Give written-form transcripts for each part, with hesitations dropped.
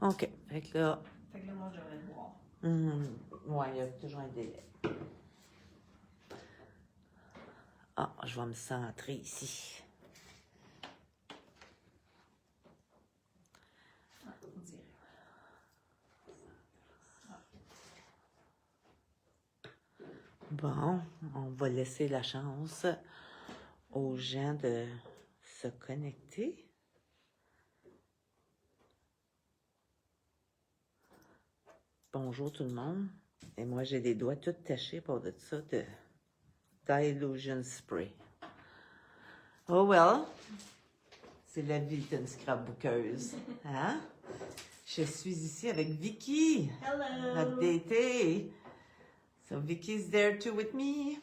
OK. Fait que là... Fait que là, moi, je devrais le voir. Ouais, il y a toujours un délai. Ah, je vais me centrer ici. Ah, on dirait. Bon, on va laisser la chance aux gens de se connecter. Bonjour tout le monde. Et moi, j'ai les doigts tout tachés pour de ça de Dilution Spray. Oh well, c'est la vie d'une scrapbookeuse. Hein? Je suis ici avec Vicky, Hello! notre DT. So Vicky's there too with me.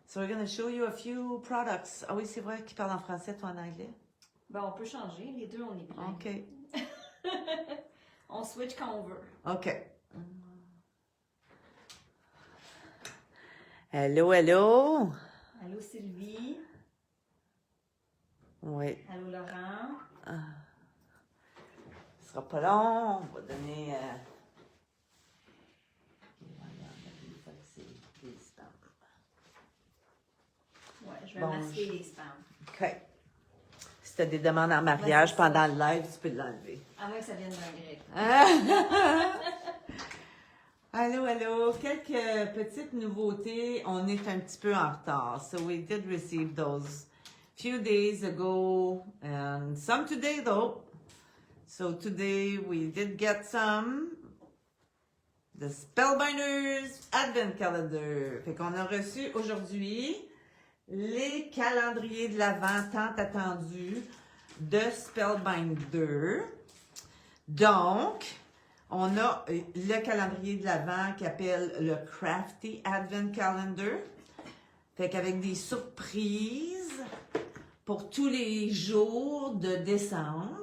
So we're going to show you a few products. Ah oui, c'est vrai qu'il parle en français, toi en anglais? Ben, on peut changer. Les deux, on est bien. OK. On switch quand on veut. OK. Hello, hello. Allô, Sylvie. Oui. Allô, Laurent. Ce sera pas long. On va donner... Ouais, je vais Bon, masquer les spams. OK. Si tu as des demandes en mariage Ouais, c'est ça. pendant le live, tu peux l'enlever. À moins que ça vienne d'un grec. Allô, allô. Quelques petites nouveautés. On est un petit peu en retard. So we did receive those few days ago and some today though. So today we did get some. The Spellbinders Advent Calendar. Fait qu'on a reçu aujourd'hui les calendriers de l'Avent tant attendus de Spellbinder. Donc, on a le calendrier de l'Avent qui appelle le Crafty Advent Calendar. Fait qu'avec des surprises pour tous les jours de décembre.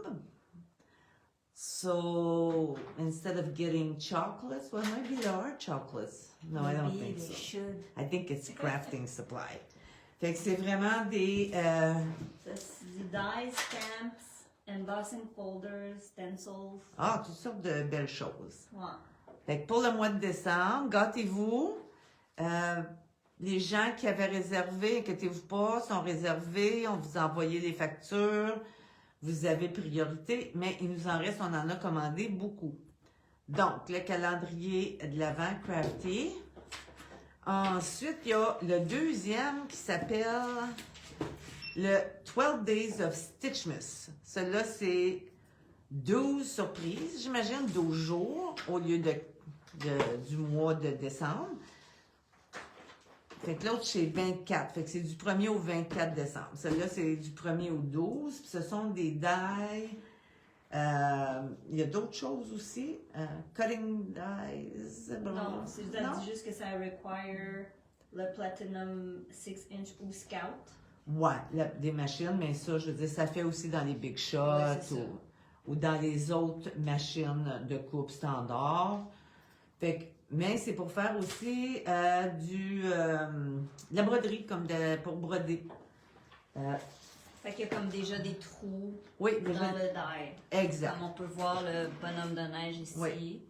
So, instead of getting chocolates, well, maybe there are chocolates. No, I don't think Maybe they so. should. I think it's crafting supply. Fait que c'est vraiment des... Ça, c'est des dies, stamps, embossing folders, stencils. toutes sortes de belles choses. Ouais. Fait que pour le mois de décembre, gâtez-vous. Les gens qui avaient réservé, inquiétez-vous pas, sont réservés. On vous a envoyé les factures. Vous avez priorité, mais il nous en reste, on en a commandé beaucoup. Donc, le calendrier de l'Avent Crafty. Ensuite, il y a le deuxième qui s'appelle le 12 Days of Stitchmas. Celui-là, c'est 12 surprises, j'imagine, 12 jours au lieu du mois de décembre. Fait que l'autre, c'est 24. Fait que c'est du 1er au 24 décembre. Celui-là, c'est du 1er au 12. Puis ce sont des dies. Il y a d'autres choses aussi. Cutting dies. Non, ça dit juste que ça require le Platinum 6-inch ou Scout. Ouais, des machines, mais ça, je veux dire, ça fait aussi dans les Big Shots Ouais, ou dans les autres machines de coupe standard. Fait que, mais c'est pour faire aussi de la broderie, pour broder. Fait qu'il y a comme déjà des trous Oui, dans déjà. le die. Exact. Comme on peut voir le bonhomme de neige ici. Oui.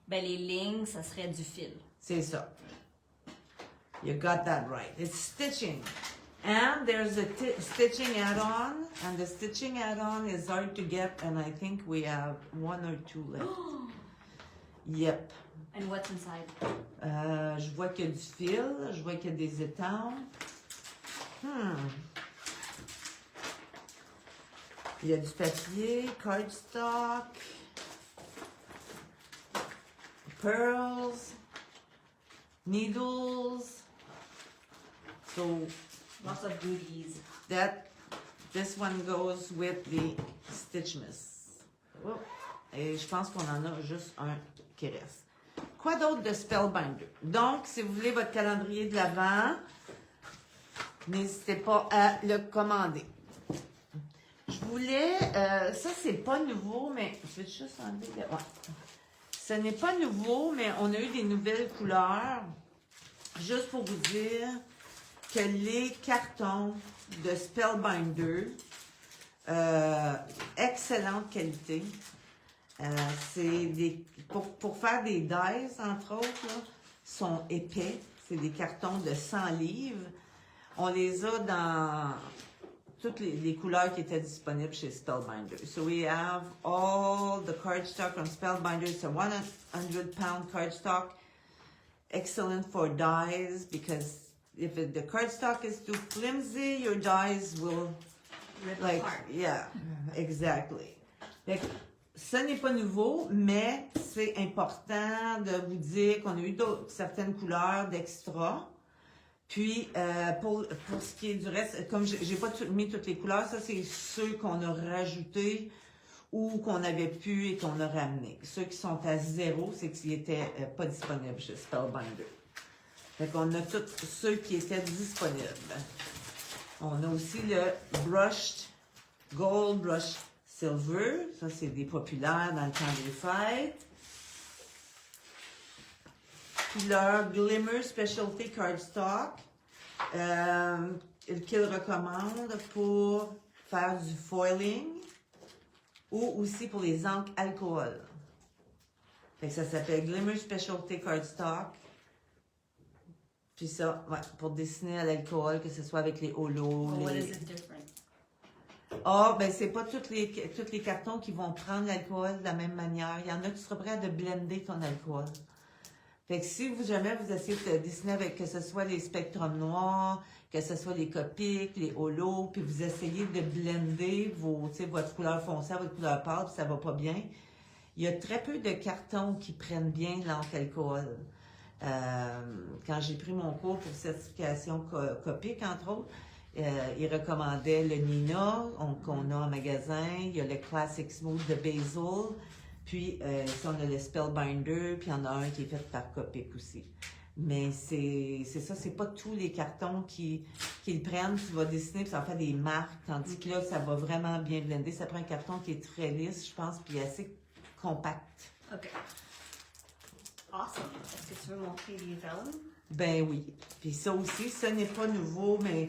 Ben, les lignes, ça serait du fil. C'est ça. You got that right. It's stitching. And there's a stitching add-on. And the stitching add-on is hard to get. And I think we have 1 or 2 left. Yep. And what's inside? Je vois qu'il y a du fil. Je vois qu'il y a des étampes. Il y a du papier, cardstock, pearls, needles. So Lots of goodies. this one goes with the Stitchmas. Oh, et je pense qu'on en a juste un qui reste. Quoi d'autre de Spellbinder? Donc, si vous voulez votre calendrier de l'Avent, n'hésitez pas à le commander. Je voulais, ça c'est pas nouveau, mais je vais juste enlever ouais. Ce n'est pas nouveau, mais on a eu des nouvelles couleurs. Juste pour vous dire que les cartons de Spellbinder, excellente qualité. Pour faire des dies, entre autres, là, sont épais. C'est des cartons de 100 livres. On les a dans toutes les couleurs qui étaient disponibles chez Spellbinder. So we have all the cardstock from Spellbinder. It's a 100-pound cardstock. Excellent for dies because if the cardstock is too flimsy, your dies will Rip like, apart. yeah, exactly. Fait que, ce n'est pas nouveau, mais c'est important de vous dire qu'on a eu certaines couleurs d'extra. Puis, pour ce qui est du reste, comme j'ai pas mis toutes les couleurs, ça, c'est ceux qu'on a rajoutés ou qu'on avait pu et qu'on a ramenés. Ceux qui sont à 0, c'est qu'ils étaient pas disponibles chez Spellbinder. Fait qu'on a tous ceux qui étaient disponibles. On a aussi le Brushed Gold, Brushed Silver. Ça, c'est des populaires dans le temps des fêtes. Puis leur Glimmer Specialty Cardstock, qu'ils recommandent pour faire du foiling ou aussi pour les encres alcool. Fait que ça s'appelle Glimmer Specialty Cardstock. Puis ça, ouais, pour dessiner à l'alcool, que ce soit avec les holos. Well, what les... is it different? Ah, ben c'est pas tous les cartons qui vont prendre l'alcool de la même manière. Il y en a qui seraient prêts à de blender ton alcool. Fait que si jamais vous essayez de dessiner avec que ce soit les spectrums noirs, que ce soit les Copics, les holos, puis vous essayez de blender votre couleur foncée, votre couleur pâle, puis ça va pas bien, il y a très peu de cartons qui prennent bien l'encre alcool. Quand j'ai pris mon cours pour certification Copic, entre autres, il recommandait le Nina, qu'on a en magasin, il y a le Classic Smooth de Basil, puis ici on a le Spellbinder, puis il y en a un qui est fait par Copic aussi. Mais c'est ça, c'est pas tous les cartons qui le prennent, tu vas dessiner, puis ça va faire des marques, tandis que là, ça va vraiment bien blender. Ça prend un carton qui est très lisse, je pense, puis assez compact. OK. Awesome. Est-ce que tu veux montrer les vellum? Ben oui. Puis ça aussi, ce n'est pas nouveau, mais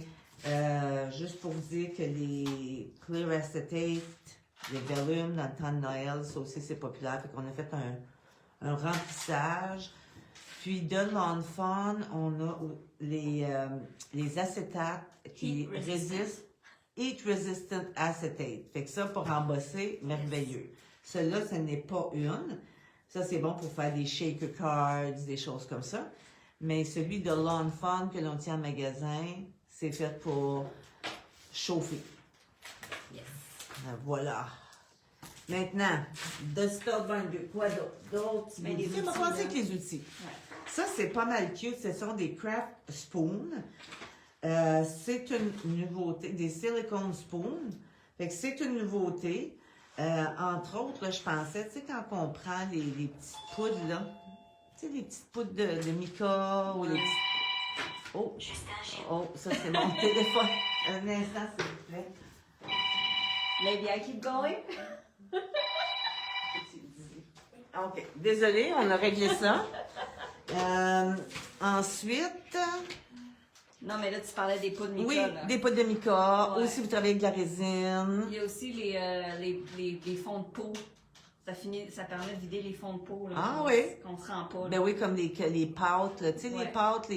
juste pour vous dire que les Clear Acetate, les vellum dans le temps de Noël, ça aussi c'est populaire. Fait qu'on a fait un remplissage. Puis de Lawn Fawn, on a les acétates qui résistent, Heat Resistant Acetate. Fait que ça, pour embosser, merveilleux. Celui-là, ce n'est pas une. Ça, c'est bon pour faire des shaker cards, des choses comme ça. Mais celui de Lawn Fawn que l'on tient en magasin, c'est fait pour chauffer. Yes. Voilà. Maintenant, de Spellbinder, quoi d'autre? Ben, les On va outils, commencer là. avec les outils. Ouais. Ça, c'est pas mal cute. Ce sont des craft spoons. C'est une nouveauté, des silicone spoons. Fait que c'est une nouveauté. Entre autres, là, je pensais, tu sais, quand on prend les petites poudres, là, tu sais, les petites poudres de mica ou les petites... Oh, ça, c'est mon téléphone. Un instant, s'il vous plaît. Maybe I keep going? OK. Désolée, on a réglé ça. Ensuite... Non, mais là, tu parlais des pots de mica, Oui, là. des poudres de mica. Ouais. Aussi, vous travaillez avec de la résine. Il y a aussi les fonds de peau. Ça permet de vider les fonds de peau, là. Ah qu'on- oui. Qu'on se rend pas, là. Ben oui, comme les pâtes, là. Tu sais, les Ouais. pâtes,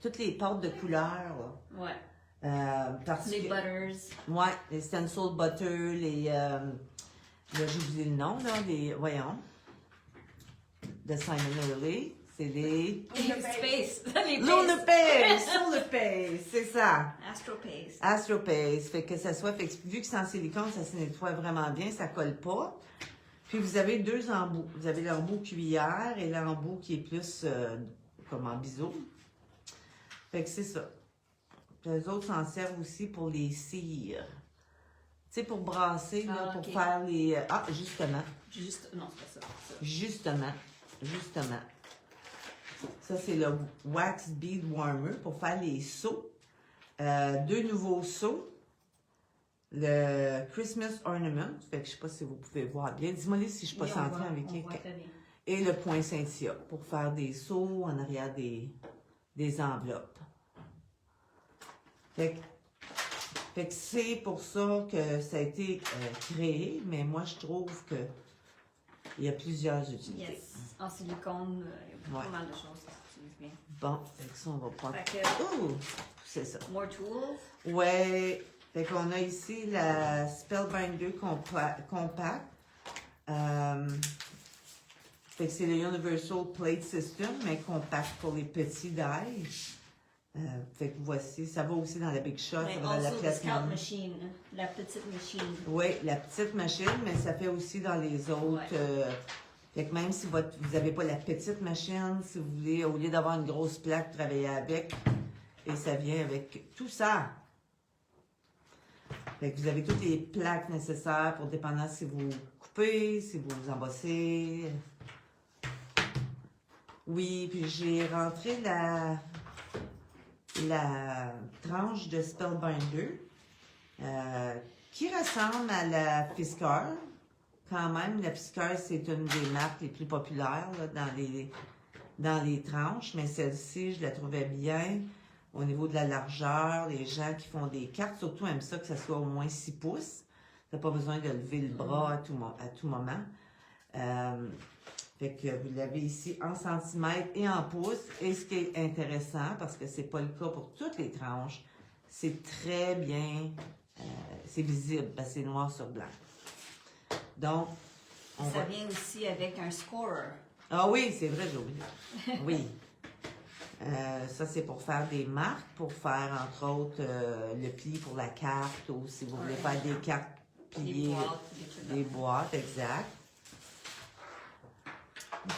toutes les pâtes de couleur, là. Ouais. Parce Les que, butters. ouais, les stencil butter, là, j'ai oublié le nom, là, voyons, de Simon Early. C'est les Space. Les Luna pastes. Paste, Solar Paste, c'est ça. Astropaste. Astro Paste, fait que ça soit, vu que c'est en silicone, ça se nettoie vraiment bien, ça colle pas. Puis vous avez deux embouts. Vous avez l'embout cuillère et l'embout qui est plus comme en biseau. Fait que c'est ça. Puis les autres s'en servent aussi pour les cires. Tu sais, pour brasser, là, Ah, pour ok. faire les... Ah, justement. Non, c'est pas ça. Justement. Ça, c'est le Wax Bead Warmer pour faire les seaux. Deux nouveaux seaux. Le Christmas Ornament. Fait que je sais pas si vous pouvez voir bien. Dis-moi si je suis pas Oui, on centrée voit- avec on voit quelqu'un. très bien. Et le poinsettia pour faire des seaux en arrière des enveloppes. Fait que c'est pour ça que ça a été créé, mais moi je trouve que Il y a plusieurs utilités. Yes. En silicone, il y a pas Ouais. mal de choses qui s'utilisent bien. Bon, avec ça, on va prendre... Fait que, Ouh! C'est ça. more tools. Ouais. Fait qu'on a ici la Spellbinder Compact. Fait que c'est le Universal Plate System, mais compact pour les petits die. Fait que voici, ça va aussi dans la Big Shot, Mais ça va dans la also the scout Platinum. machine, la petite machine. Oui, la petite machine, mais ça fait aussi dans les autres. Ouais. Fait que même si vous n'avez pas la petite machine, si vous voulez, au lieu d'avoir une grosse plaque, travailler avec, et ça vient avec tout ça. Fait que vous avez toutes les plaques nécessaires pour dépendant si vous coupez, si vous embossez. Oui, puis j'ai rentré la tranche de Spellbinder qui ressemble à la Fiskar. Quand même, la Fiskar, c'est une des marques les plus populaires là, dans les tranches, mais celle-ci, je la trouvais bien au niveau de la largeur. Les gens qui font des cartes, surtout, aiment ça que ça soit au moins 6 pouces. Tu n'as pas besoin de lever le bras à tout moment. Fait que vous l'avez ici en centimètres et en pouces. Et ce qui est intéressant, parce que c'est pas le cas pour toutes les tranches, c'est très bien, c'est visible, parce que c'est noir sur blanc. Donc, Ça vient aussi avec un scorer. Ah oui, c'est vrai, j'ai oublié. Oui. Ça, c'est pour faire des marques, pour faire, entre autres, le pli pour la carte, ou si vous voulez faire des cartes pliées. Des boîtes, exact.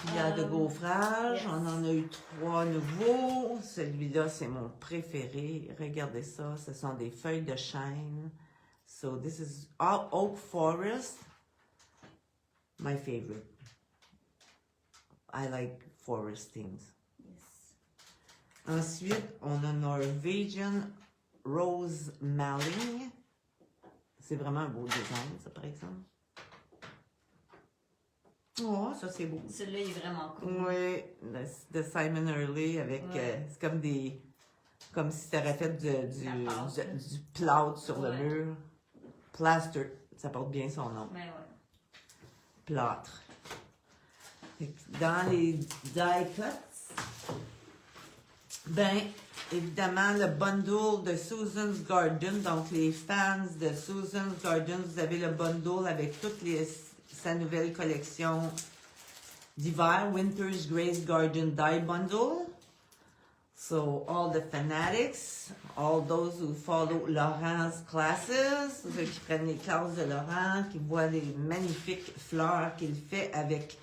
Il y a de gaufrage, yes. on en a eu 3 nouveaux. Celui-là, c'est mon préféré. Regardez ça, ce sont des feuilles de chêne. So this is oak forest. My favorite. I like forest things. Yes. Ensuite, on a Norwegian Rose Malling. C'est vraiment un beau design, ça, par exemple. Oh, ça, c'est beau. Celui-là, il est vraiment cool. Oui, de Simon Early avec. Ouais. C'est comme des. Comme si tu aurais fait du plâtre sur le Ouais. mur. Plaster, ça porte bien son nom. Mais ouais. Plâtre. Fait que dans les die cuts, ben, évidemment, le bundle de Susan's Garden. Donc, les fans de Susan's Garden, vous avez le bundle avec sa nouvelle collection d'hiver, Winter's Grace Garden Die Bundle. So, all the fanatics, all those who follow Laurent's classes, ceux qui prennent les classes de Laurent, qui voient les magnifiques fleurs qu'il fait avec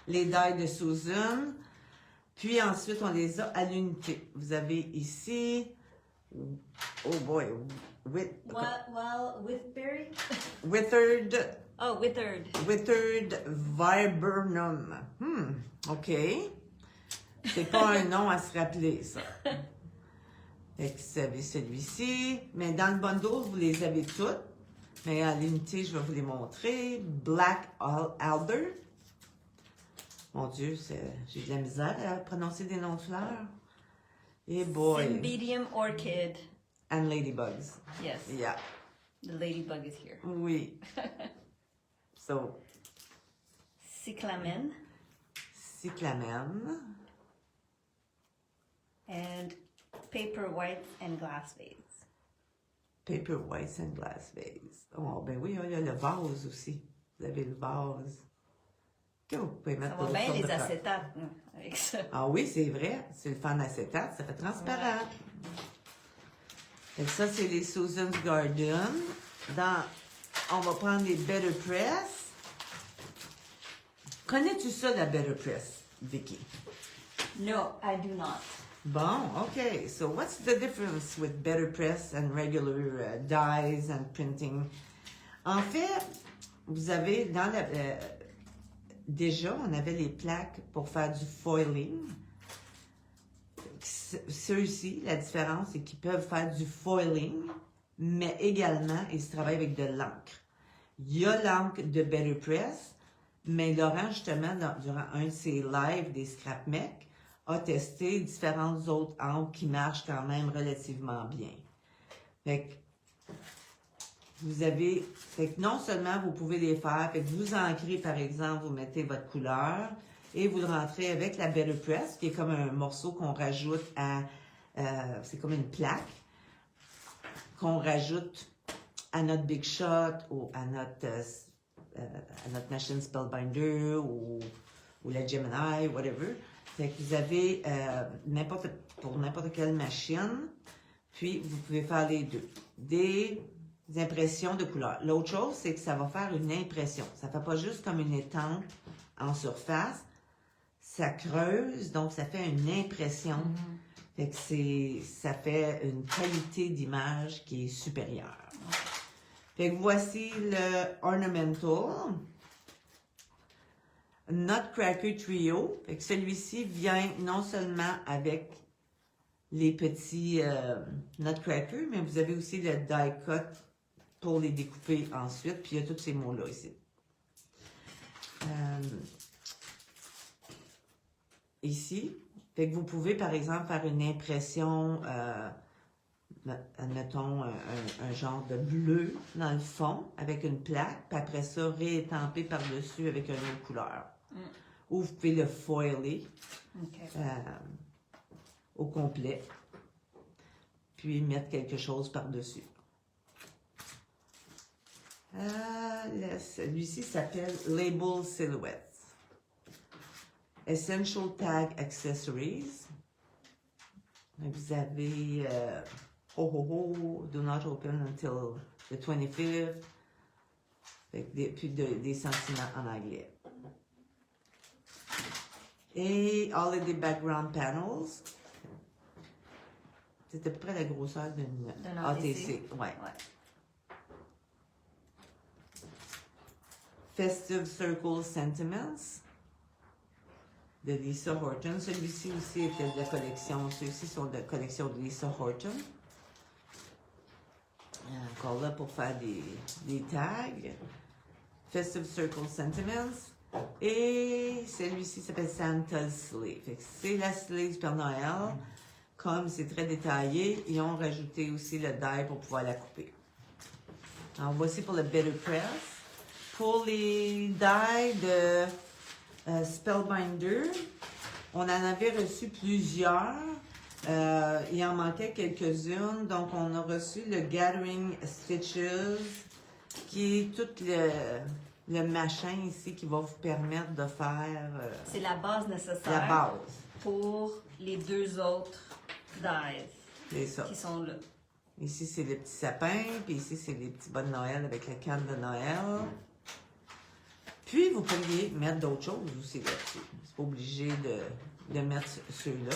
les dies de Susan. Puis ensuite, on les a à l'unité. Vous avez ici, oh boy, Withberry? Withered Oh, withered. Viburnum. OK. C'est pas un nom à se rappeler, ça. Fait que vous avez celui-ci. Mais dans le bundle, vous les avez toutes. Mais à l'unité, je vais vous les montrer. Black Alder. Mon Dieu, j'ai de la misère à prononcer des noms de fleurs. Et boy. Cymbidium orchid. And ladybugs. Yes. Yeah. The ladybug is here. Oui. So, Cyclamen. cyclamen. And paper whites and glass vase. Paper whites and glass vase. Oh, ben oui, il y a le vase aussi. Vous avez le vase. Que vous pouvez Ça mettre va pour bien toutes sortes les de fleurs. acétates avec ça. Ah oui, c'est vrai. C'est le fan acétate, ça fait transparent. Fait que ça, c'est les Susan's Garden. On va prendre les Better Press. Connais-tu ça, la Better Press, Vicky? No, I do not. Bon, okay. So what's the difference with Better Press and regular dyes and printing? En fait, vous avez dans la... déjà, on avait les plaques pour faire du foiling. Ceux-ci, la différence, c'est qu'ils peuvent faire du foiling, mais également, ils travaillent avec de l'encre. Il y a l'encre de Better Press, mais Laurent, justement, durant un de ses lives des Scrap Mech, a testé différentes autres encres qui marchent quand même relativement bien. Fait que, vous avez, fait que non seulement vous pouvez les faire, fait que vous ancrez par exemple, vous mettez votre couleur et vous le rentrez avec la Better Press, qui est comme un morceau qu'on rajoute à, c'est comme une plaque, qu'on rajoute à notre Big Shot ou à notre Machine Spellbinder ou la Gemini, whatever. Fait que vous avez pour n'importe quelle machine, puis vous pouvez faire les deux. Des impressions de couleurs. L'autre chose, c'est que ça va faire une impression. Ça ne fait pas juste comme une étampe en surface. Ça creuse, donc ça fait une impression. Fait que ça fait une qualité d'image qui est supérieure. Fait que voici le Ornamental Nutcracker Trio. Fait que celui-ci vient non seulement avec les petits Nutcrackers, mais vous avez aussi le die cut pour les découper ensuite. Puis il y a tous ces mots-là ici. Ici. Fait que vous pouvez, par exemple, faire une impression, admettons, un genre de bleu dans le fond, avec une plaque, puis après ça, réétamper par-dessus avec une autre couleur. Ou vous pouvez le foiler au complet, puis mettre quelque chose par-dessus. Celui-ci s'appelle Label Silhouette. Essential Tag Accessories. Vous avez do not open until the 25th. Puis des sentiments en anglais. Et Holiday Background Panels. C'est à peu près la grosseur d'une ATC. Ouais. Festive Circle Sentiments de Lisa Horton. Celui-ci aussi était de la collection. Ceux-ci sont de la collection de Lisa Horton. Encore là pour faire des tags. Festive Circle Sentiments. Et celui-ci s'appelle Santa's Sleeve. C'est la sleeve du Père Noël. Comme c'est très détaillé, ils ont rajouté aussi le die pour pouvoir la couper. Alors voici pour le Better Press. Pour les die de Spellbinder, on en avait reçu plusieurs. Il en manquait quelques-unes. Donc, on a reçu le Gathering Stitches, qui est tout le machin ici qui va vous permettre de faire... c'est la base nécessaire la base. Pour les deux autres dies qui sont là. Ici, c'est les petits sapins, puis ici, c'est les petits bonnes Noël avec la canne de Noël. Puis, vous pourriez mettre d'autres choses aussi là-dessus. C'est pas obligé de mettre ceux-là.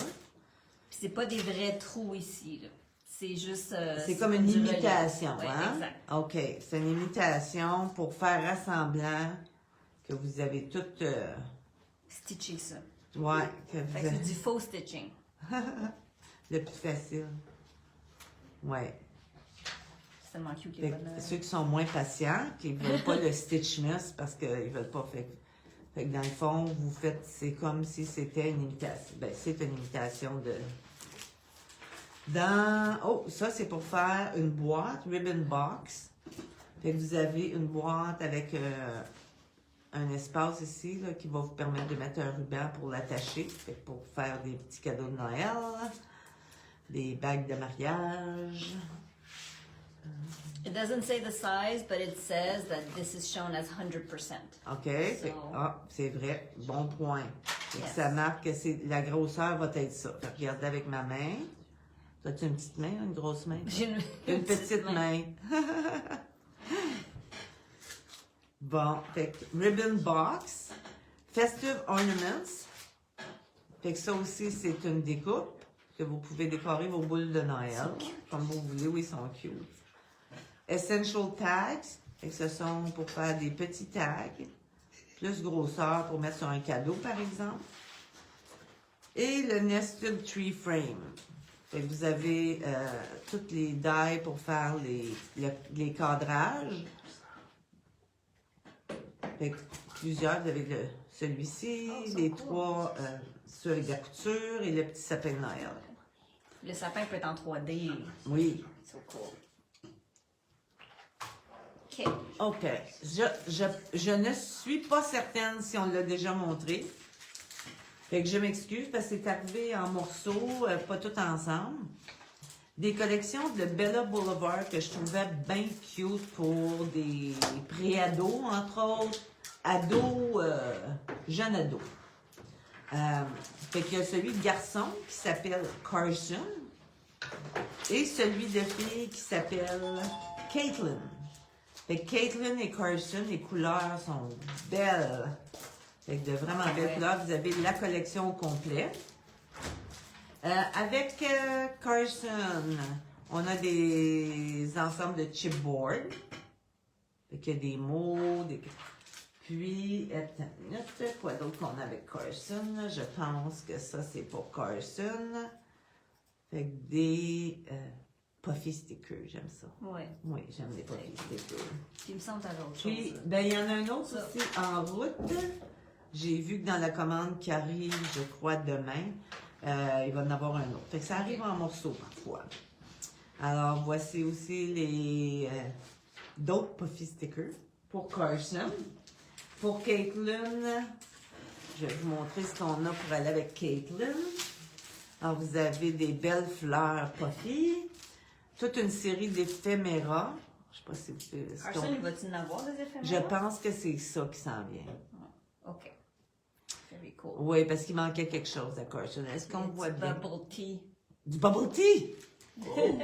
Puis, c'est pas des vrais trous ici, là. C'est juste... c'est comme une imitation, ouais, hein? Exact. OK. C'est une imitation pour faire rassemblant que vous avez tout... Stitcher ça. Ouais. Que vous fait que c'est du faux stitching. Le plus facile. Ouais. C'est tellement cute, les bonnes... Ceux qui sont moins patients, qui ne veulent pas le Stitchmas parce qu'ils ne veulent pas... Fait que dans le fond, vous faites... C'est comme si c'était une imitation. Ben, c'est une imitation de... Oh, ça, c'est pour faire une boîte, ribbon box. Fait que vous avez une boîte avec un espace ici là, qui va vous permettre de mettre un ruban pour l'attacher. Fait que pour faire des petits cadeaux de Noël, des bagues de mariage. It doesn't say the size, but it says that this is shown as 100%. OK. So... c'est vrai. Bon point. Yes. Ça marque que la grosseur va être ça. Fait que regardez avec ma main. As-tu une petite main, une grosse main? J'ai une petite main. Bon, fait que Ribbon Box, Festive Ornaments. Fait que ça aussi, c'est une découpe que vous pouvez décorer vos boules de Noël. Comme vous voulez, oui, ils sont cute. Essential Tags, fait que ce sont pour faire des petits tags. Plus grosseur pour mettre sur un cadeau, par exemple. Et le Nested Tree Frame. Fait que vous avez toutes les dies pour faire les cadrages. Fait que plusieurs, vous avez celui-ci, les trois ceux avec la couture et le petit sapin de Noël. Le sapin peut être en 3D. Oui. So cool. OK. Je ne suis pas certaine si on l'a déjà montré. Fait que je m'excuse parce que c'est arrivé en morceaux, pas tout ensemble. Des collections de Bella Boulevard que je trouvais bien cute pour des pré-ados, entre autres, ados, jeunes ados. Fait qu'il y a celui de garçon qui s'appelle Carson et celui de fille qui s'appelle Caitlin. Fait que Caitlin et Carson, les couleurs sont belles. Fait que de vraiment belles couleurs. Vous avez la collection au complet. Avec Carson, on a des ensembles de chipboard. Fait qu'il y a des mots, des... Puis, attends une minute, quoi d'autre qu'on a avec Carson? Je pense que ça, c'est pour Carson. Fait que des puffy stickers, j'aime ça. Oui. Oui, j'aime les puffy stickers. Puis il me semble que t'avais autre Puis, chose. ben, il y en a un autre aussi en route. J'ai vu que dans la commande qui arrive, je crois, demain, il va en avoir un autre. Fait que ça arrive en morceaux parfois. Alors, voici aussi les d'autres puffy stickers pour Carson. Pour Caitlin, je vais vous montrer ce qu'on a pour aller avec Caitlin. Alors, vous avez des belles fleurs puffy, toute une série d'éphéméras. Je sais pas si vous... Carson, il va-tu en avoir des éphémères? Je pense que c'est ça qui s'en vient. OK. Very cool. Oui, parce qu'il manquait quelque chose à Carson. Est-ce qu'on voit bien? Bubble tea. Du bubble tea! Oh.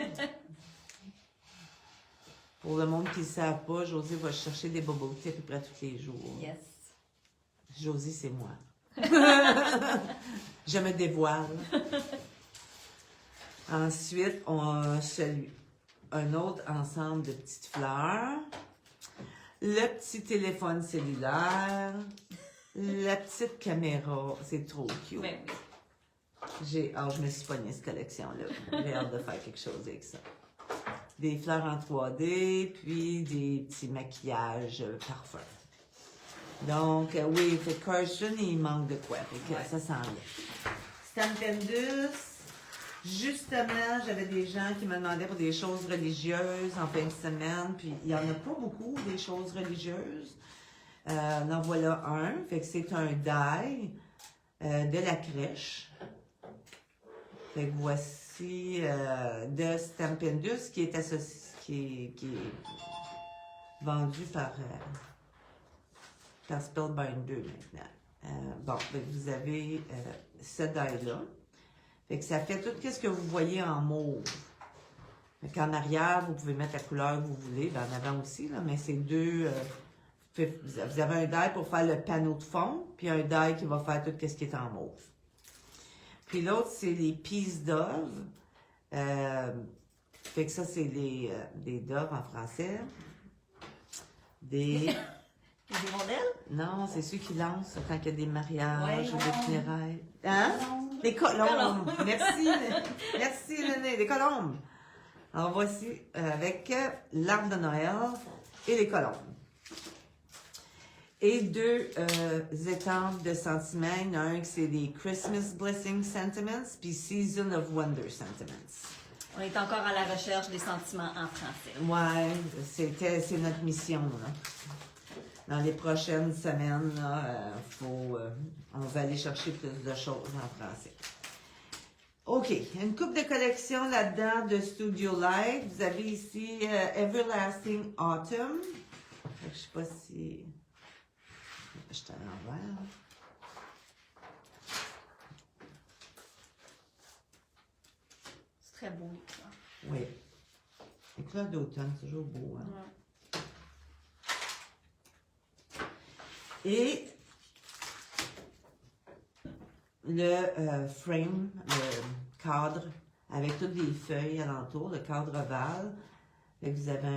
Pour le monde qui ne savent pas, Josie va chercher des bubble tea à peu près tous les jours. Yes. Josie, c'est moi. Je me dévoile. Ensuite, on a un autre ensemble de petites fleurs. Le petit téléphone cellulaire. La petite caméra. C'est trop cute. Ben oui. Je me suis pognée cette collection-là. J'ai hâte de faire quelque chose avec ça. Des fleurs en 3D, puis des petits maquillages parfums. Donc, oui, fait Carson, il manque de quoi. Fait que ça s'en vient. Stampendus, justement, j'avais des gens qui me demandaient pour des choses religieuses en fin de semaine, puis il n'y en a pas beaucoup, des choses religieuses. En voilà un, fait que c'est un die de la crèche. Fait que voici de Stampendus qui est associé, qui est vendu par Spellbinder maintenant. Bon, fait que vous avez ce die-là. Fait que ça fait tout ce que vous voyez en mauve. Fait qu'en arrière, vous pouvez mettre la couleur que vous voulez. Ben, en avant aussi, là, mais c'est deux... vous avez un die pour faire le panneau de fond, puis un die qui va faire tout ce qui est en mauve. Puis l'autre, c'est les Peace Dove. Fait que ça, c'est des doves en français. Des... Des rondelles? Non, c'est ceux qui lancent quand il y a des mariages ou des non. funérailles. Hein? Des colombes. Merci. Merci, René. Des colombes. Alors, voici avec l'arbre de Noël et les colombes. Et deux étampes de sentiments. Il y en a un qui c'est des Christmas Blessing Sentiments, puis Season of Wonder Sentiments. On est encore à la recherche des sentiments en français. Ouais, c'est notre mission, là. Dans les prochaines semaines, là, on va aller chercher plus de choses en français. OK, une coupe de collection là-dedans de Studio Light. Vous avez ici Everlasting Autumn. Je sais pas si... Je suis à l'envers. C'est très beau, ça. Oui. Les couleurs d'automne, c'est toujours beau. Hein? Ouais. Et le frame, le cadre, avec toutes les feuilles alentour, le cadre ovale. Fait que vous avez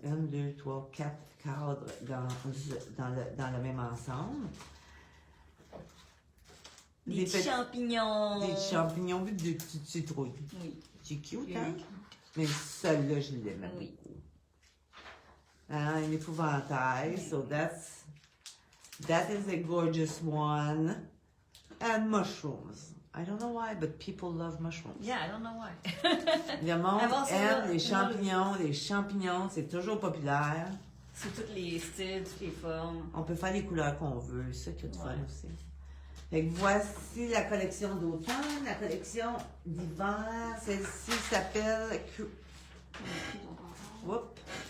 un, 2, 3, 4 cadres dans le même ensemble. Des petits champignons. Des champignons, des petites citrouilles. Oui. C'est cute, hein? Mais celle-là, je l'aime Oui. beaucoup. Hein, un épouvantail. So that is a gorgeous one. And mushrooms. I don't know why, but people love mushrooms. Yeah, I don't know why. Le monde Avant ça, aime les champignons, c'est toujours populaire. C'est tous les styles, toutes les formes. On peut faire les couleurs qu'on veut, ça qui est le fun aussi. Fait que voici la collection d'automne, la collection d'hiver. Celle-ci s'appelle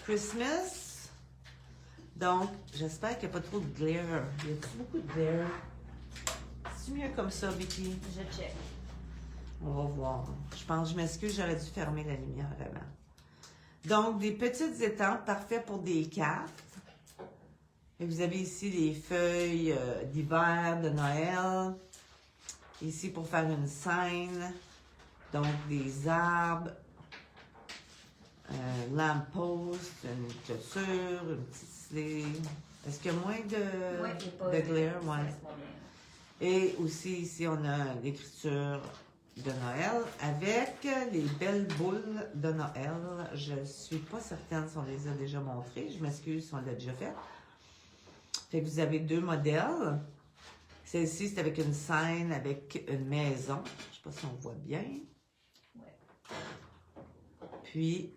Christmas. Donc, j'espère qu'il n'y a pas trop de glare. Il y a beaucoup de glare. C'est mieux comme ça, Vicky? Je check. On va voir. Je m'excuse, j'aurais dû fermer la lumière avant. Donc, des petites étampes parfaites pour des cartes. Et vous avez ici les feuilles d'hiver, de Noël. Ici pour faire une scène. Donc, des arbres. Lamppost, une clôture, une petite slide. Est-ce qu'il y a moins de glare? Ouais. Et aussi, ici, on a l'écriture de Noël avec les belles boules de Noël. Je ne suis pas certaine si on les a déjà montrées. Je m'excuse si on l'a déjà fait. Fait que vous avez deux modèles. Celle-ci, c'est avec une scène, avec une maison. Je ne sais pas si on voit bien. Ouais. Puis,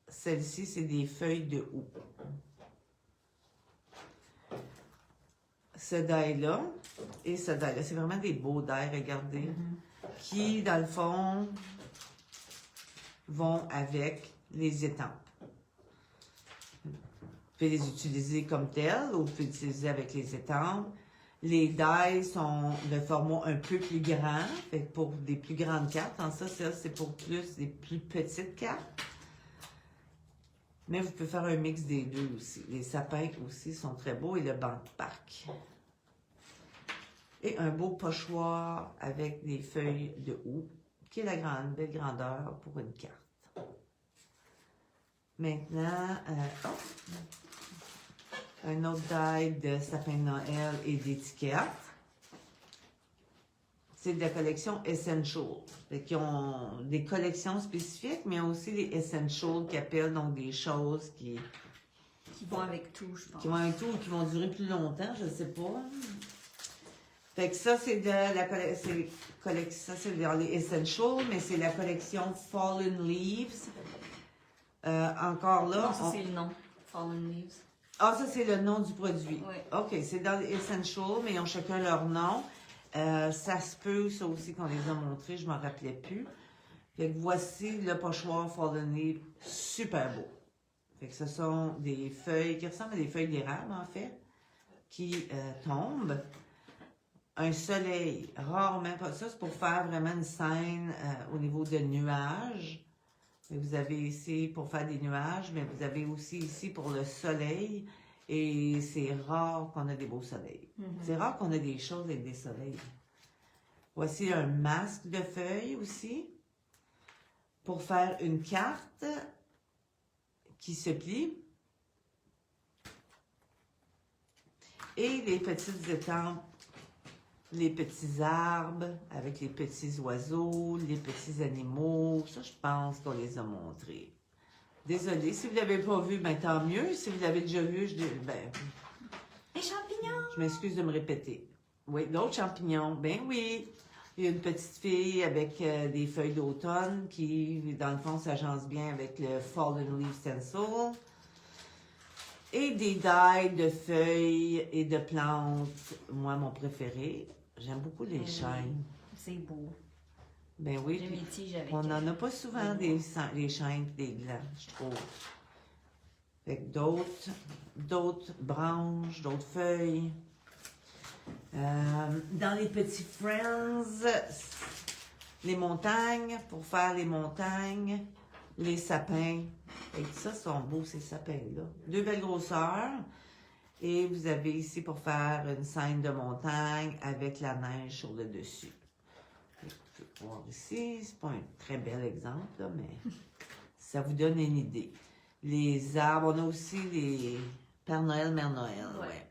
celle-ci, c'est des feuilles de houx. Ce die-là et ce die-là, c'est vraiment des beaux die, regardez, qui, dans le fond, vont avec les étampes. Vous pouvez les utiliser comme tels ou vous pouvez les utiliser avec les étampes. Les die sont de format un peu plus grand, fait que pour des plus grandes cartes. En ça, c'est pour plus des plus petites cartes. Mais vous pouvez faire un mix des deux aussi. Les sapins aussi sont très beaux et le banc de parc. Et un beau pochoir avec des feuilles de houx, qui est la belle grandeur pour une carte. Maintenant, un autre die de sapin de Noël et d'étiquettes. C'est de la collection Essential. Ils ont des collections spécifiques, mais aussi les Essential qui appellent donc des choses qui vont avec tout, je pense. Qui vont avec tout ou qui vont durer plus longtemps, je ne sais pas. Fait que ça, c'est de la collection. Ça, c'est dans les Essentials, mais c'est la collection Fallen Leaves. Encore là. Non, ça, c'est le nom. Fallen Leaves. Ah, ça, c'est le nom du produit. Oui. OK, c'est dans les Essentials, mais ils ont chacun leur nom. Ça se peut, ça aussi, qu'on les a montrés, je ne m'en rappelais plus. Fait que voici le pochoir Fallen Leaves, super beau. Fait que ce sont des feuilles qui ressemblent à des feuilles d'érable, en fait, qui tombent. Un soleil, rarement pas. Ça, c'est pour faire vraiment une scène au niveau de nuages. Et vous avez ici pour faire des nuages, mais vous avez aussi ici pour le soleil. Et c'est rare qu'on a des beaux soleils. C'est rare qu'on a des choses avec des soleils. Voici un masque de feuilles aussi. Pour faire une carte qui se plie. Et les petites étampes. Les petits arbres avec les petits oiseaux, les petits animaux. Ça, je pense qu'on les a montrés. Désolée, si vous ne l'avez pas vu, ben tant mieux. Si vous l'avez déjà vu, Les champignons! Je m'excuse de me répéter. Oui, d'autres champignons. Ben oui. Il y a une petite fille avec des feuilles d'automne qui, dans le fond, s'agence bien avec le Fallen Leaf Stencil. Et des die de feuilles et de plantes. Moi, mon préféré. J'aime beaucoup les chaînes. C'est beau. Ben oui. J'ai mes tiges avec On n'en a pas souvent des chaînes et des glands, je trouve. Fait que d'autres branches, d'autres feuilles. Dans les petits Friends, les montagnes, pour faire les montagnes, les sapins. Et ça sont beaux, ces sapins-là. Deux belles grosseurs. Et vous avez ici pour faire une scène de montagne avec la neige sur le dessus. Vous pouvez voir ici, c'est pas un très bel exemple, là, mais ça vous donne une idée. Les arbres, on a aussi les Père Noël, Mère Noël, ouais.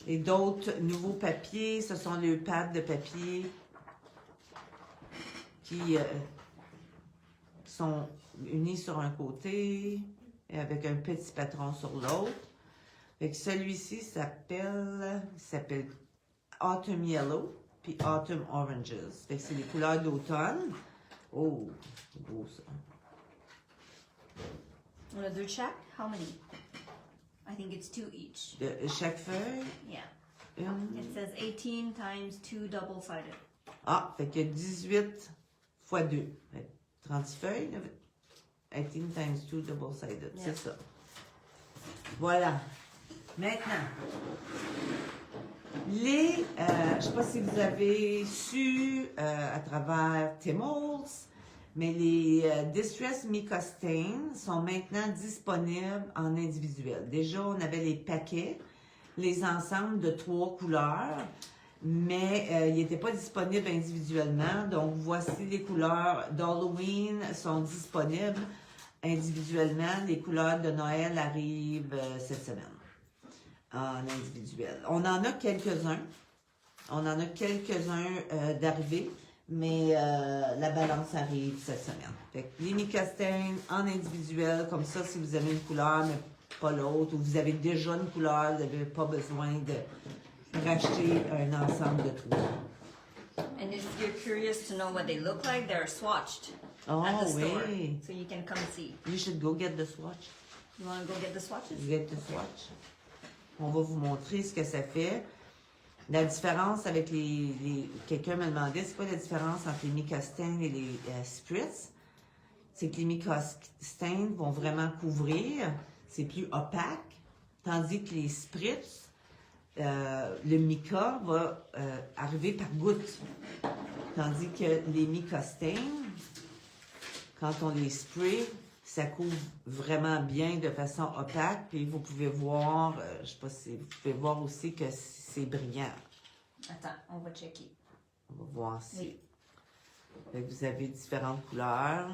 Et d'autres nouveaux papiers, ce sont les pads de papier qui sont unis sur un côté et avec un petit patron sur l'autre. Fait que celui-ci s'appelle Autumn Yellow puis Autumn Oranges. Fait que c'est les couleurs d'automne. Oh, c'est beau ça. On a 2 de chaque? How many? I think it's 2 each. Chaque feuille, Yeah. une. It says 18 times 2 double-sided. Ah, fait que 18 fois 2. 30 feuilles. 18 times 2 double-sided. Yeah. C'est ça. Voilà. Maintenant, je sais pas si vous avez su à travers Timols, mais les Distress Mica Stain sont maintenant disponibles en individuel. Déjà, on avait les paquets, les ensembles de 3 couleurs, mais ils n'étaient pas disponibles individuellement. Donc, voici les couleurs d'Halloween sont disponibles individuellement. Les couleurs de Noël arrivent cette semaine en individuel. On en a quelques-uns. On en a quelques-uns d'arrivés, mais la balance arrive cette semaine. Fait que les Mica Stain en individuel, comme ça, si vous avez une couleur, mais pas l'autre, ou vous avez déjà une couleur, vous n'avez pas besoin de racheter un ensemble de 3. And if you're curious to know what they look like, they're swatched Oh, at the store. oui. So you can come see. You should go get the swatch. You want to go get the swatches? Get the swatch. On va vous montrer ce que ça fait. La différence avec quelqu'un me demandait, c'est quoi la différence entre les Mica Stain et les Spritz? C'est que les Mica Stain vont vraiment couvrir, c'est plus opaque, tandis que les Spritz, le mica va arriver par goutte. Tandis que les Mica Stain, quand on les spray, ça couvre vraiment bien de façon opaque. Puis vous pouvez voir, je sais pas si vous pouvez voir aussi que c'est brillant. Attends, on va checker. On va voir si. Oui. Fait que vous avez différentes couleurs.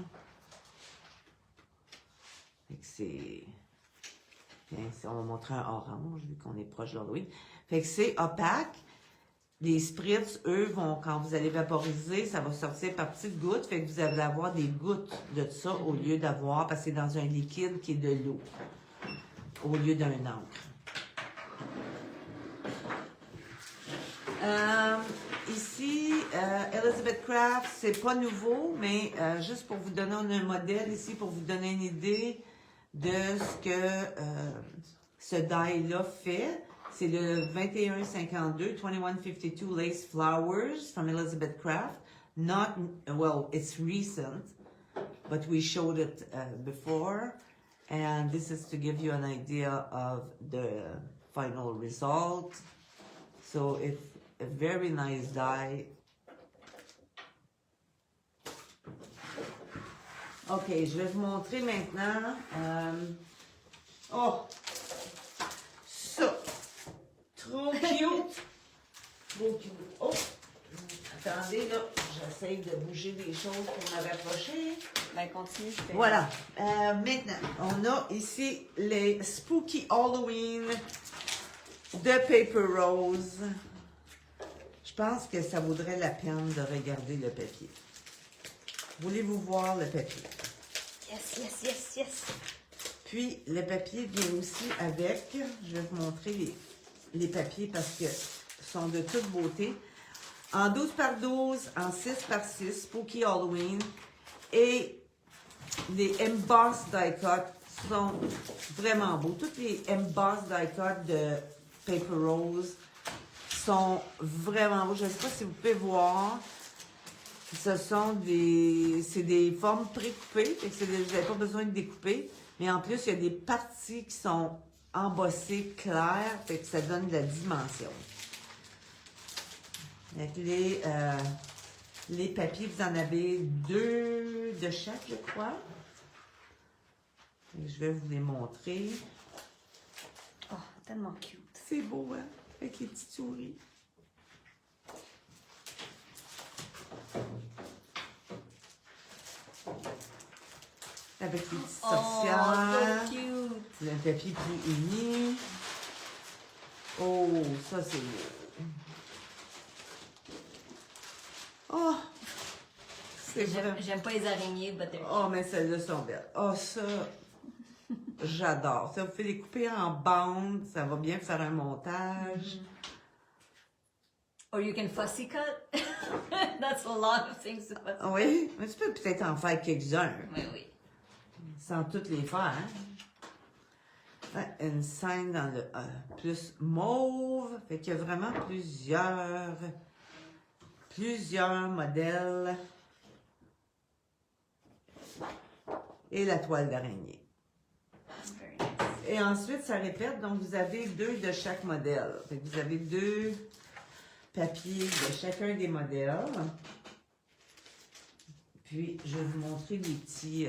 Fait que c'est. Bien, on va montrer un orange vu qu'on est proche de l'Halloween. Fait que c'est opaque. Les spritz, eux, vont, quand vous allez vaporiser, ça va sortir par petites gouttes. Fait que vous allez avoir des gouttes de ça au lieu d'avoir, parce que c'est dans un liquide qui est de l'eau, au lieu d'un encre. Ici, Elizabeth Craft, c'est pas nouveau, mais juste pour vous donner un modèle ici, pour vous donner une idée de ce que ce die-là fait. C'est le 2152, 2152 Lace Flowers from Elizabeth Craft. Not, well, it's recent, but we showed it before. And this is to give you an idea of the final result. So it's a very nice die. Ok, je vais vous montrer maintenant. Ça. Trop cute. Trop cute. Oh, attendez, là, j'essaie de bouger des choses pour me rapprocher. Ben, continue, je fais. Voilà. Maintenant, on a ici les Spooky Halloween de Paper Rose. Je pense que ça vaudrait la peine de regarder le papier. Voulez-vous voir le papier? Yes, yes, yes, yes. Puis, le papier vient aussi avec, je vais vous montrer les papiers parce que sont de toute beauté. En 12 par 12, en 6 par 6, Spooky Halloween. Et les embossed die cut sont vraiment beaux. Toutes les embossed die cut de Paper Rose sont vraiment beaux. Je ne sais pas si vous pouvez voir. Ce sont c'est des formes précoupées. Vous n'avez pas besoin de découper. Mais en plus, il y a des parties qui sont embossées claires. Fait que ça donne de la dimension. Avec les papiers, vous en avez 2 de chaque, je crois. Et je vais vous les montrer. Oh, tellement cute. C'est beau, hein? Avec les petites souris. Avec les petites sorcières. Oh, so cute. Le papier plus uni. Oh, ça c'est beau. Oh! C'est vrai. J'aime pas les araignées, but they're Oh, mais celles-là sont belles. Oh, ça, j'adore. Ça, vous pouvez les couper en bandes. Ça va bien faire un montage. Or you can fussy cut. That's a lot of things to fussy. Oui, mais tu peux peut-être en faire quelques-uns. Oui, oui. sans toutes les faire. Hein? Ouais, une scène dans le plus mauve. Fait qu'il y a vraiment plusieurs modèles. Et la toile d'araignée. Very nice. Et ensuite, ça répète. Donc, vous avez 2 de chaque modèle. Fait que vous avez 2 papiers de chacun des modèles. Puis, je vais vous montrer les petits...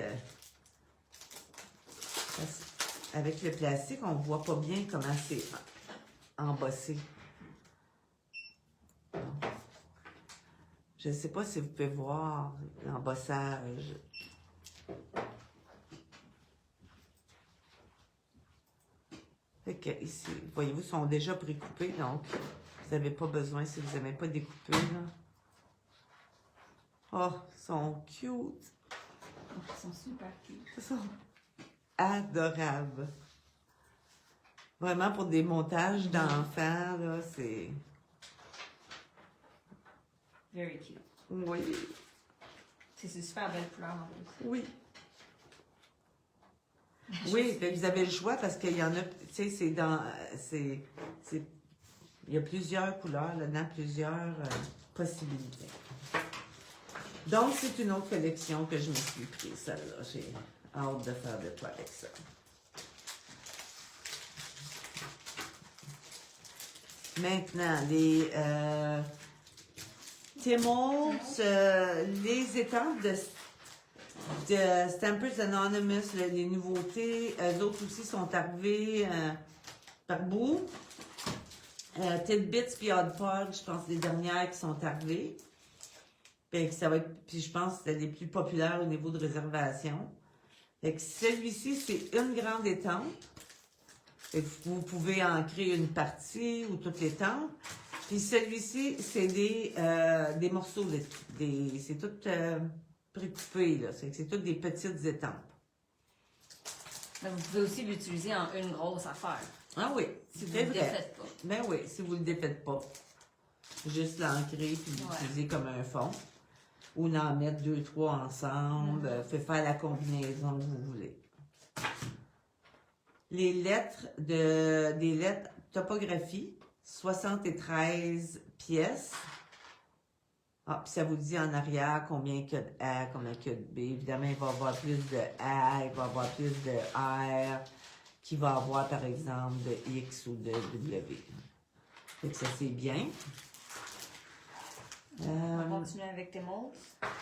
avec le plastique, on ne voit pas bien comment c'est embossé. Je ne sais pas si vous pouvez voir l'embossage. Fait que ici, voyez-vous, ils sont déjà précoupés, donc vous n'avez pas besoin si vous n'aimez pas découper. Là. Oh, ils sont cute! Ils sont super cute. Ils sont adorables. Vraiment pour des montages d'enfants, là, c'est... Very cute. Oui, C'est une super belle couleur en plus. oui. Oui, fait que vous avez le choix parce qu'il y en a, tu sais, c'est dans, il y a plusieurs couleurs là-dedans, plusieurs possibilités. Donc, c'est une autre collection que je me suis prise, celle-là. J'ai hâte de faire de quoi avec ça. Maintenant, les Timmels, les étampes de Stampers Anonymous, les nouveautés, eux autres aussi sont arrivés par bout. Tidbits puis Odd Podge, je pense, les dernières qui sont arrivées. Fait que ça va être, puis je pense que c'était les plus populaires au niveau de réservation. Fait que celui-ci, c'est une grande étampe. Fait que vous pouvez en créer une partie ou toute l'étampe. Puis celui-ci, c'est des morceaux, c'est tout précoupé, là. C'est toutes des petites étampes. Mais vous pouvez aussi l'utiliser en une grosse affaire. Ah oui, Si vous c'est ne le vrai. défaites pas. Ben oui, si vous ne le défaites pas. Juste l'ancrer puis l'utiliser comme un fond. Ou en mettre 2, 3 ensemble. Fait faire la combinaison que vous voulez. Les lettres des lettres topographie, 73 pièces. Ah, puis ça vous dit en arrière combien il y a de A, combien il y a de B. Évidemment, il va y avoir plus de A, il va y avoir plus de R, qu'il va y avoir, par exemple, de X ou de W. Fait que ça, c'est bien. On va continuer avec tes molds.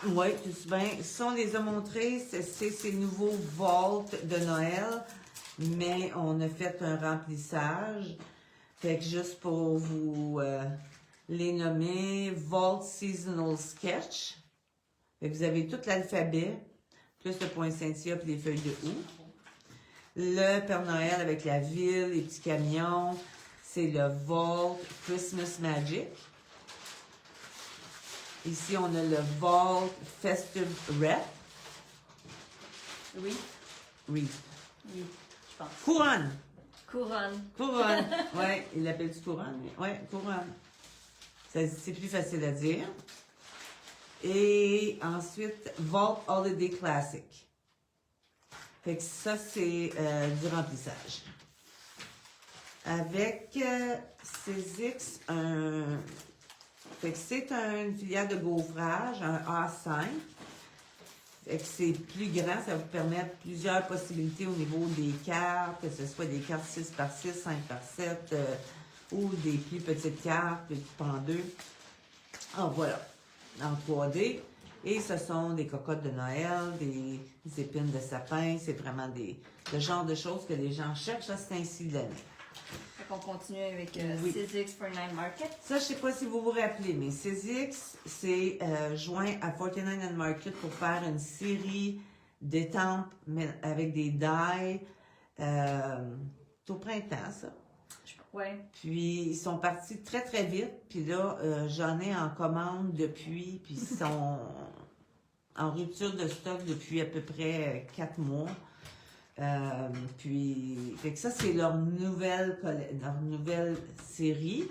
Oui, tout bien. Ça, on les a montrés, c'est ces nouveaux vaults de Noël, mais on a fait un remplissage. Fait que juste pour vous les nommer, Vault Seasonal Sketch. Fait que vous avez tout l'alphabet, plus le poinsettia et les feuilles de houx. Le Père Noël avec la ville, les petits camions, c'est le Vault Christmas Magic. Ici, on a le Vault Festive Wreath. Oui. Oui. Oui, je pense. Couronne. Couronne. Couronne. Oui, il l'appelle-tu couronne? Oui, couronne. C'est plus facile à dire. Et ensuite, Vault Holiday Classic. Fait que ça, c'est du remplissage. Avec Sizzix, fait que c'est une filière de gaufrage, un A5. Fait que c'est plus grand, ça vous permet plusieurs possibilités au niveau des cartes, que ce soit des cartes 6 par 6, 5 par 7, ou des plus petites cartes, plus en 2. Ah, voilà, en 3D. Et ce sont des cocottes de Noël, des épines de sapin. C'est vraiment le genre de choses que les gens cherchent à ce temps-ci de l'année. Fait qu'on continue avec Oui. Sizzix for Nine Market. Ça, je sais pas si vous vous rappelez, mais Sizzix, c'est joint à 49 and Market pour faire une série d'étampes avec des dies. C'est au printemps, ça. Ouais. Puis, ils sont partis très, très vite. Puis là, j'en ai en commande depuis. Puis, ils sont en rupture de stock depuis à peu près 4 mois. Puis, fait que ça, c'est leur nouvelle série.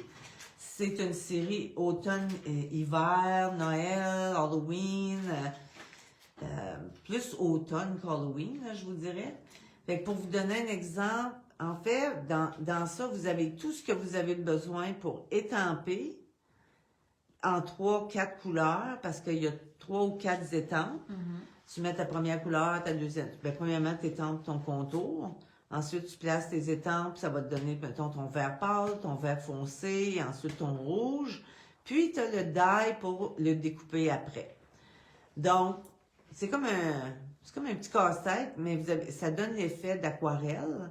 C'est une série automne, hiver, Noël, Halloween. plus automne qu'Halloween, là, je vous dirais. Fait que pour vous donner un exemple, en fait, dans ça, vous avez tout ce que vous avez besoin pour étamper en 3-4 couleurs, parce qu'il y a 3 ou 4 étampes. Tu mets ta première couleur, ta deuxième. Ben, premièrement, tu étampes ton contour. Ensuite, tu places tes étampes, ça va te donner, mettons, ton vert pâle, ton vert foncé, ensuite ton rouge. Puis, tu as le die pour le découper après. Donc, c'est comme un petit casse-tête, mais ça donne l'effet d'aquarelle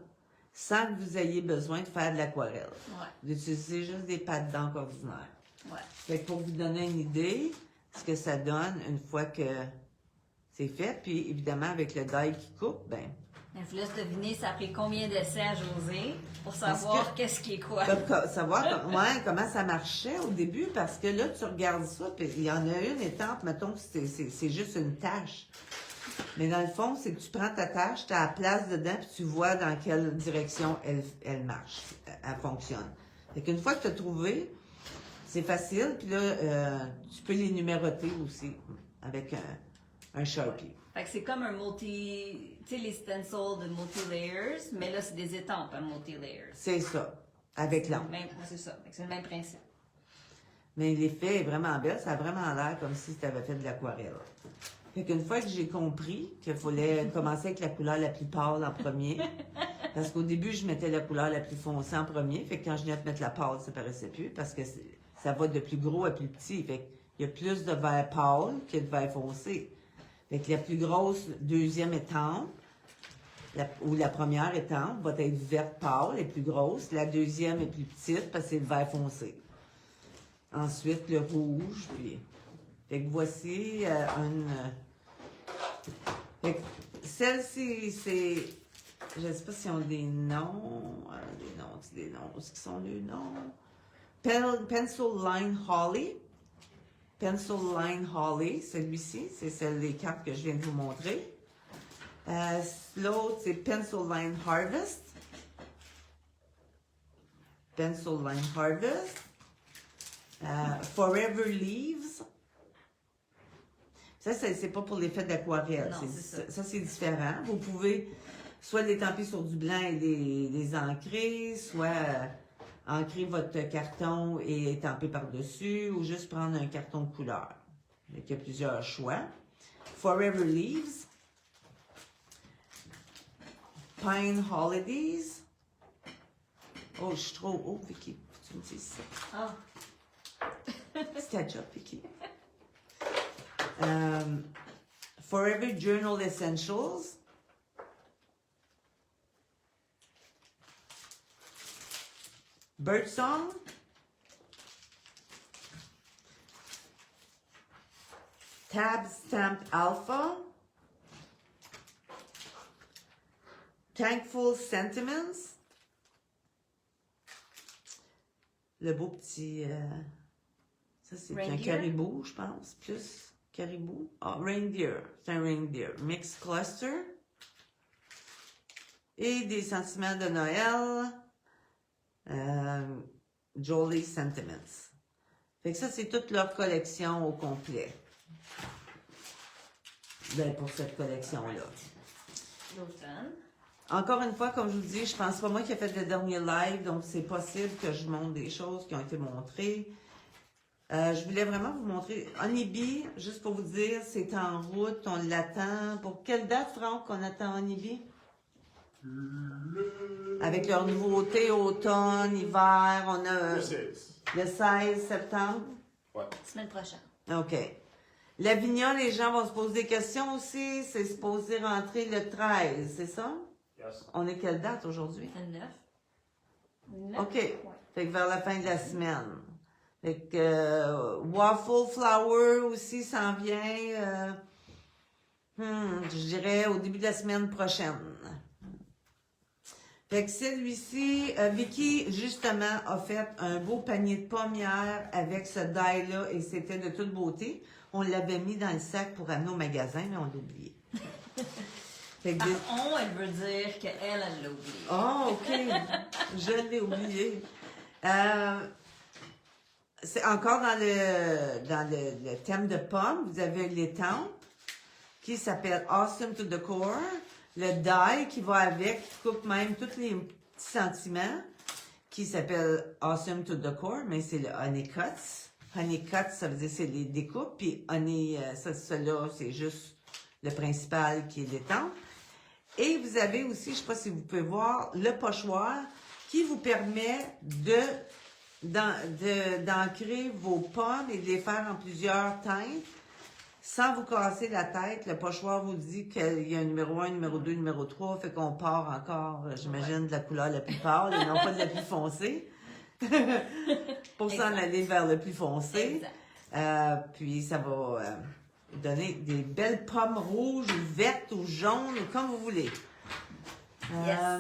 sans que vous ayez besoin de faire de l'aquarelle. Ouais. D'utiliser juste des pâtes d'encre ordinaires. Ouais. Fait que pour vous donner une idée, ce que ça donne une fois que c'est fait, puis évidemment avec le die qui coupe, ben, Je vous laisse deviner, ça a pris combien d'essais à José pour savoir qu'est-ce qui est quoi. savoir comment ça marchait au début, parce que là, tu regardes ça, puis il y en a une étampe, mettons que c'est juste une tache. Mais dans le fond, c'est que tu prends ta tâche, tu as la place dedans, puis tu vois dans quelle direction elle marche, elle fonctionne. Fait qu'une fois que tu as trouvé, c'est facile, puis là, tu peux les numéroter aussi avec un Sharpie. Fait que c'est comme un tu sais, les stencils de multi-layers, mais là, c'est des étampes à multi-layers. C'est ça, avec l'encre. C'est ça, c'est le même principe. Mais l'effet est vraiment belle, ça a vraiment l'air comme si tu avais fait de l'aquarelle. Fait qu'une fois que j'ai compris qu'il fallait commencer avec la couleur la plus pâle en premier, parce qu'au début, je mettais la couleur la plus foncée en premier, fait que quand je venais de mettre la pâle, ça paraissait plus, parce que ça va de plus gros à plus petit, fait qu'il y a plus de vert pâle que de vert foncé. Fait que la plus grosse deuxième étampe, ou la première étampe, va être verte pâle, est plus grosse, la deuxième est plus petite, parce que c'est le vert foncé. Ensuite, le rouge, puis... Fait que voici Fait que celle-ci, c'est... Je sais pas si on a des noms. Des noms. Où est-ce qu'ils sont les noms? Pencil Line Holly. Pencil Line Holly, celui-ci. C'est les cartes que je viens de vous montrer. L'autre, c'est Pencil Line Harvest. Pencil Line Harvest. Forever Leaves. Ça, c'est pas pour l'effet d'aquarelle. Ça, c'est différent. Vous pouvez soit l'étamper sur du blanc et les ancrer, soit ancrer votre carton et étamper par-dessus, ou juste prendre un carton de couleur. Il y a plusieurs choix. Forever Leaves. Pine Holidays. Oh, je suis trop haut, Vicky. Tu me dis ça. Ah. C'est ta job, Vicky. Forever Journal Essentials. Birdsong. Tab Stamp Alpha. Thankful Sentiments. Le beau petit... ça, c'est un caribou, je pense. Plus caribou. Ah, reindeer. C'est un reindeer. Mixed Cluster. Et des sentiments de Noël. Jolly Sentiments. Fait que ça, c'est toute leur collection au complet. Ben, pour cette collection-là. L'automne. Encore une fois, comme je vous dis, je pense pas moi qui ai fait le dernier live, donc c'est possible que je montre des choses qui ont été montrées. Je voulais vraiment vous montrer. Honeybee, juste pour vous dire, c'est en route, on l'attend. Pour quelle date, Franck, qu'on attend Honeybee? Avec leur nouveauté, automne, hiver, on a... Le 16 septembre? Ouais. Semaine prochaine. OK. L'Avignon, les gens vont se poser des questions aussi. C'est supposé rentrer le 13, c'est ça? Yes. On est quelle date aujourd'hui? Le 9. OK. Fait que vers la fin de la semaine. Fait que Waffle Flower aussi s'en vient, je dirais au début de la semaine prochaine. Fait que celui-ci, Vicky, justement, a fait un beau panier de pommières avec ce die-là et c'était de toute beauté. On l'avait mis dans le sac pour amener au magasin, mais on l'a oublié. Fait que Par on, elle veut dire qu'elle l'a oublié. Oh, OK. Je l'ai oublié. C'est encore dans le thème de pommes. Vous avez l'étampe. qui s'appelle Awesome to the Core. Le die qui va avec, qui coupe même tous les petits sentiments, qui s'appelle Awesome to the Core, mais c'est le Honey Cuts. Honey Cuts, ça veut dire c'est les découpes, puis Honey, ça, c'est juste le principal qui est l'étang. Et vous avez aussi, je ne sais pas si vous pouvez voir, le pochoir qui vous permet d'ancrer vos pommes et de les faire en plusieurs teintes sans vous casser la tête. Le pochoir vous dit qu'il y a un numéro 1, numéro 2, numéro 3, fait qu'on part encore, j'imagine, de la couleur la plus pâle et non pas de la plus foncée. Pour s'en aller vers le plus foncé. Puis ça va donner des belles pommes rouges ou vertes ou jaunes, ou comme vous voulez.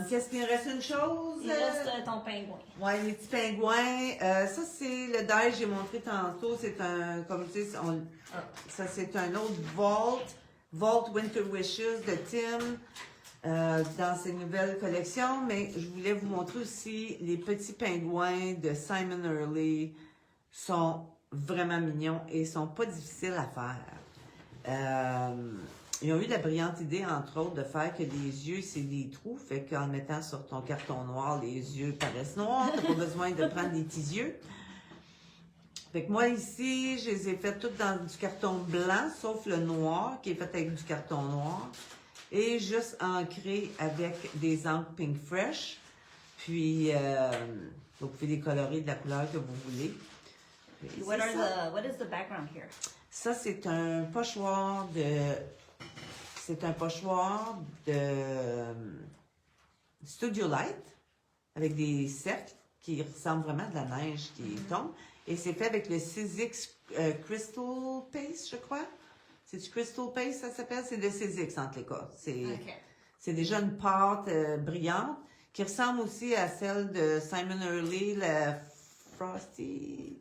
Qu'est-ce qu'il reste une chose? Il reste ton pingouin. Oui, les petits pingouins. Ça, c'est le die que j'ai montré tantôt. C'est un, comme tu sais, ça c'est un autre Vault Winter Wishes de Tim. Dans ses nouvelles collections, mais je voulais vous montrer aussi les petits pingouins de Simon Early. Sont vraiment mignons et sont pas difficiles à faire. Ils ont eu la brillante idée, entre autres, de faire que les yeux, c'est des trous, fait qu'en mettant sur ton carton noir, les yeux paraissent noirs, t'as pas besoin de prendre des petits yeux. Fait que moi, ici, je les ai fait toutes dans du carton blanc, sauf le noir, qui est fait avec du carton noir. Et juste ancré avec des encres Pink Fresh. Puis, vous pouvez les colorer de la couleur que vous voulez. What is the background here? Ça, c'est un pochoir de... C'est un pochoir de Studio Light avec des cercles qui ressemblent vraiment à de la neige qui tombe. Et c'est fait avec le Sizzix Crystal Paste, je crois. C'est du Crystal Paste, ça s'appelle? C'est de Sizzix, entre les cas. C'est déjà une pâte brillante qui ressemble aussi à celle de Simon Early, la Frosty.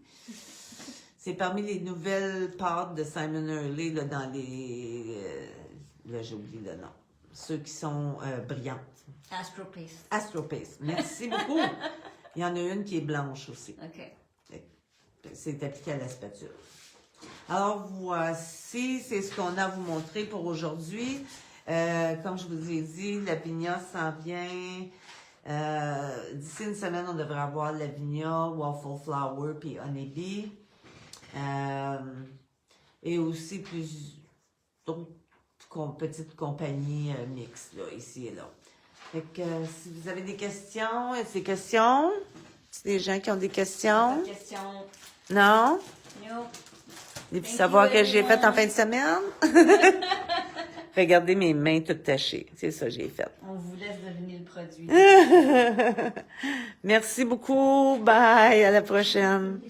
C'est parmi les nouvelles pâtes de Simon Early là, dans les... là, j'ai oublié le nom. Ceux qui sont brillantes. Astro Paste. Astro Paste. Merci beaucoup. Il y en a une qui est blanche aussi. OK. C'est appliqué à la spatule. Alors, voici, c'est ce qu'on a à vous montrer pour aujourd'hui. Comme je vous ai dit, la vigna s'en vient. D'ici une semaine, on devrait avoir la vigna, Waffle Flower puis Honeybee. Et aussi plus d'autres petites compagnies mixtes, là, ici et là. Fait que si vous avez des questions, c'est des gens qui ont des questions? Pas de questions. Non? No. Et puis savoir que j'ai fait en fin de semaine? Regardez mes mains toutes tachées. C'est ça que j'ai fait. On vous laisse deviner le produit. Merci beaucoup. Bye. À la prochaine.